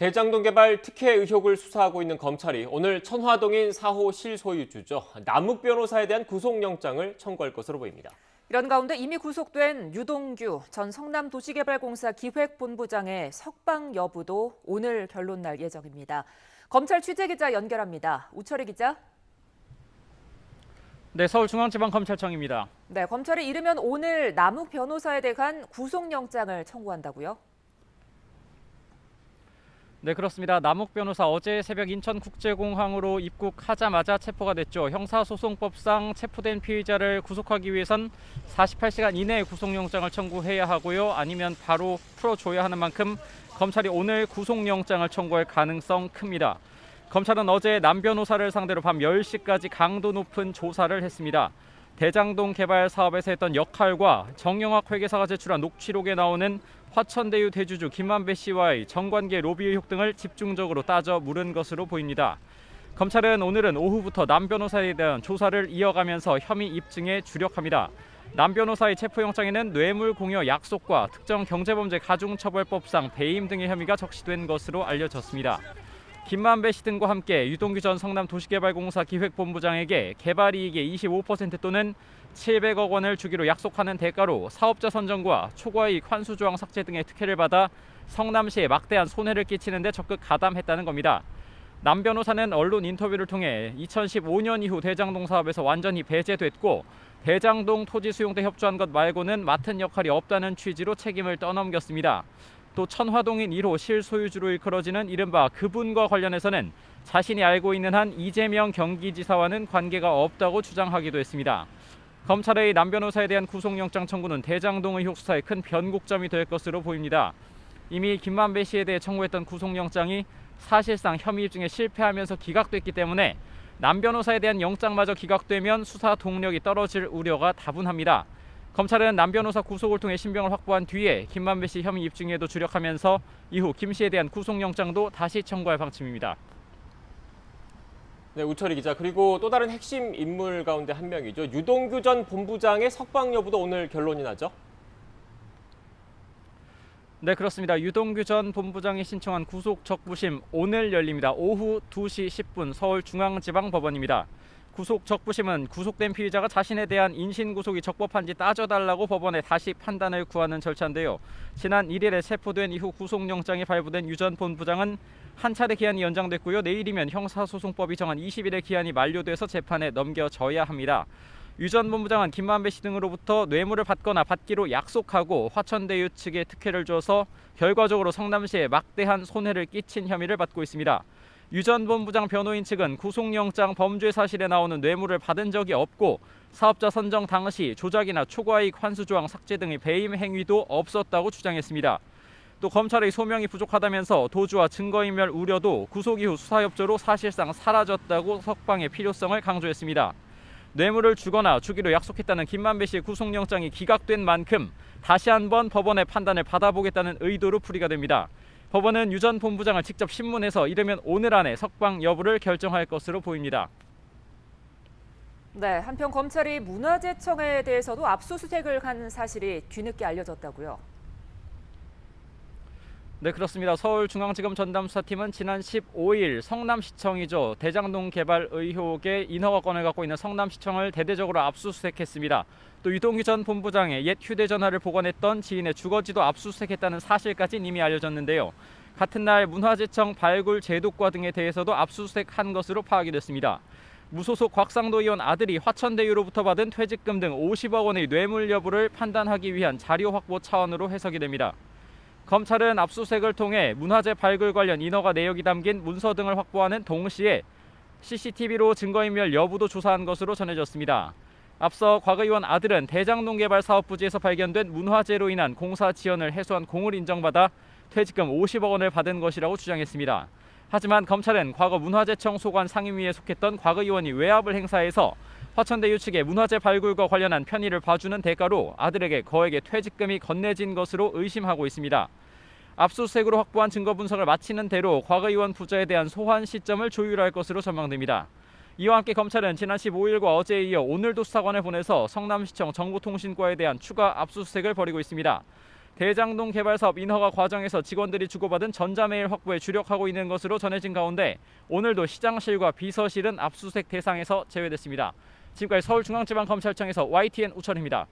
대장동 개발 특혜 의혹을 수사하고 있는 검찰이 오늘 천화동인 4호 실소유주죠. 남욱 변호사에 대한 구속영장을 청구할 것으로 보입니다. 이런 가운데 이미 구속된 유동규 전 성남도시개발공사 기획본부장의 석방 여부도 오늘 결론 날 예정입니다. 검찰 취재기자 연결합니다. 우철희 기자. 네, 서울중앙지방검찰청입니다. 네, 검찰이 이르면 오늘 남욱 변호사에 대한 구속영장을 청구한다고요? 네, 그렇습니다. 남욱 변호사 어제 새벽 인천국제공항으로 입국하자마자 체포가 됐죠. 형사소송법상 체포된 피의자를 구속하기 위해선 48시간 이내에 구속영장을 청구해야 하고요. 아니면 바로 풀어줘야 하는 만큼 검찰이 오늘 구속영장을 청구할 가능성 큽니다. 검찰은 어제 남 변호사를 상대로 밤 10시까지 강도 높은 조사를 했습니다. 대장동 개발 사업에서 했던 역할과 정영학 회계사가 제출한 녹취록에 나오는 화천대유 대주주 김만배 씨와의 정관계 로비 의혹 등을 집중적으로 따져 물은 것으로 보입니다. 검찰은 오늘은 오후부터 남 변호사에 대한 조사를 이어가면서 혐의 입증에 주력합니다. 남 변호사의 체포영장에는 뇌물 공여 약속과 특정 경제범죄 가중처벌법상 배임 등의 혐의가 적시된 것으로 알려졌습니다. 김만배 씨 등과 함께 유동규 전 성남도시개발공사 기획본부장에게 개발이익의 25% 또는 700억 원을 주기로 약속하는 대가로 사업자 선정과 초과이익 환수 조항 삭제 등의 특혜를 받아 성남시에 막대한 손해를 끼치는 데 적극 가담했다는 겁니다. 남 변호사는 언론 인터뷰를 통해 2015년 이후 대장동 사업에서 완전히 배제됐고 대장동 토지 수용 때 협조한 것 말고는 맡은 역할이 없다는 취지로 책임을 떠넘겼습니다. 또 천화동인 1호 실소유주로 일컬어지는 이른바 그분과 관련해서는 자신이 알고 있는 한 이재명 경기지사와는 관계가 없다고 주장하기도 했습니다. 검찰의 남 변호사에 대한 구속영장 청구는 대장동 의혹 수사의 큰 변곡점이 될 것으로 보입니다. 이미 김만배 씨에 대해 청구했던 구속영장이 사실상 혐의 입증에 실패하면서 기각됐기 때문에 남 변호사에 대한 영장마저 기각되면 수사 동력이 떨어질 우려가 다분합니다. 검찰은 남 변호사 구속을 통해 신병을 확보한 뒤에 김만배 씨 혐의 입증에도 주력하면서 이후 김 씨에 대한 구속영장도 다시 청구할 방침입니다. 네, 우철희 기자. 그리고 또 다른 핵심 인물 가운데 한 명이죠. 유동규 전 본부장의 석방 여부도 오늘 결론이 나죠? 네, 그렇습니다. 유동규 전 본부장이 신청한 구속 적부심 오늘 열립니다. 오후 2시 10분 서울중앙지방법원입니다. 구속 적부심은 구속된 피의자가 자신에 대한 인신구속이 적법한지 따져달라고 법원에 다시 판단을 구하는 절차인데요. 지난 1일에 체포된 이후 구속영장이 발부된 유 전 본부장은 한 차례 기한이 연장됐고요. 내일이면 형사소송법이 정한 20일의 기한이 만료돼서 재판에 넘겨져야 합니다. 유 전 본부장은 김만배 씨 등으로부터 뇌물을 받거나 받기로 약속하고 화천대유 측에 특혜를 줘서 결과적으로 성남시에 막대한 손해를 끼친 혐의를 받고 있습니다. 유 전 본부장 변호인 측은 구속영장 범죄 사실에 나오는 뇌물을 받은 적이 없고 사업자 선정 당시 조작이나 초과이익 환수 조항 삭제 등의 배임 행위도 없었다고 주장했습니다. 또 검찰의 소명이 부족하다면서 도주와 증거인멸 우려도 구속 이후 수사 협조로 사실상 사라졌다고 석방의 필요성을 강조했습니다. 뇌물을 주거나 주기로 약속했다는 김만배 씨의 구속영장이 기각된 만큼 다시 한번 법원의 판단을 받아보겠다는 의도로 풀이가 됩니다. 법원은 유 전 본부장을 직접 신문해서 이르면 오늘 안에 석방 여부를 결정할 것으로 보입니다. 네, 한편 검찰이 문화재청에 대해서도 압수수색을 한 사실이 뒤늦게 알려졌다고요? 네, 그렇습니다. 서울중앙지검 전담수사팀은 지난 15일 성남시청이죠. 대장동 개발 의혹의 인허가권을 갖고 있는 성남시청을 대대적으로 압수수색했습니다. 또 유동규 전 본부장의 옛 휴대전화를 보관했던 지인의 주거지도 압수수색했다는 사실까지는 이미 알려졌는데요. 같은 날 문화재청 발굴 제도과 등에 대해서도 압수수색한 것으로 파악이 됐습니다. 무소속 곽상도 의원 아들이 화천대유로부터 받은 퇴직금 등 50억 원의 뇌물 여부를 판단하기 위한 자료 확보 차원으로 해석이 됩니다. 검찰은 압수수색을 통해 문화재 발굴 관련 인허가 내역이 담긴 문서 등을 확보하는 동시에 CCTV로 증거인멸 여부도 조사한 것으로 전해졌습니다. 앞서 곽 의원 아들은 대장동 개발 사업 부지에서 발견된 문화재로 인한 공사 지연을 해소한 공을 인정받아 퇴직금 50억 원을 받은 것이라고 주장했습니다. 하지만 검찰은 과거 문화재청 소관 상임위에 속했던 곽 의원이 외압을 행사해서 화천대유 측의 문화재 발굴과 관련한 편의를 봐주는 대가로 아들에게 거액의 퇴직금이 건네진 것으로 의심하고 있습니다. 압수수색으로 확보한 증거 분석을 마치는 대로 곽 의원 부자에 대한 소환 시점을 조율할 것으로 전망됩니다. 이와 함께 검찰은 지난 15일과 어제에 이어 오늘도 수사관을 보내서 성남시청 정보통신과에 대한 추가 압수수색을 벌이고 있습니다. 대장동 개발 사업 인허가 과정에서 직원들이 주고받은 전자메일 확보에 주력하고 있는 것으로 전해진 가운데 오늘도 시장실과 비서실은 압수수색 대상에서 제외됐습니다. 지금까지 서울중앙지방검찰청에서 YTN 우천입니다.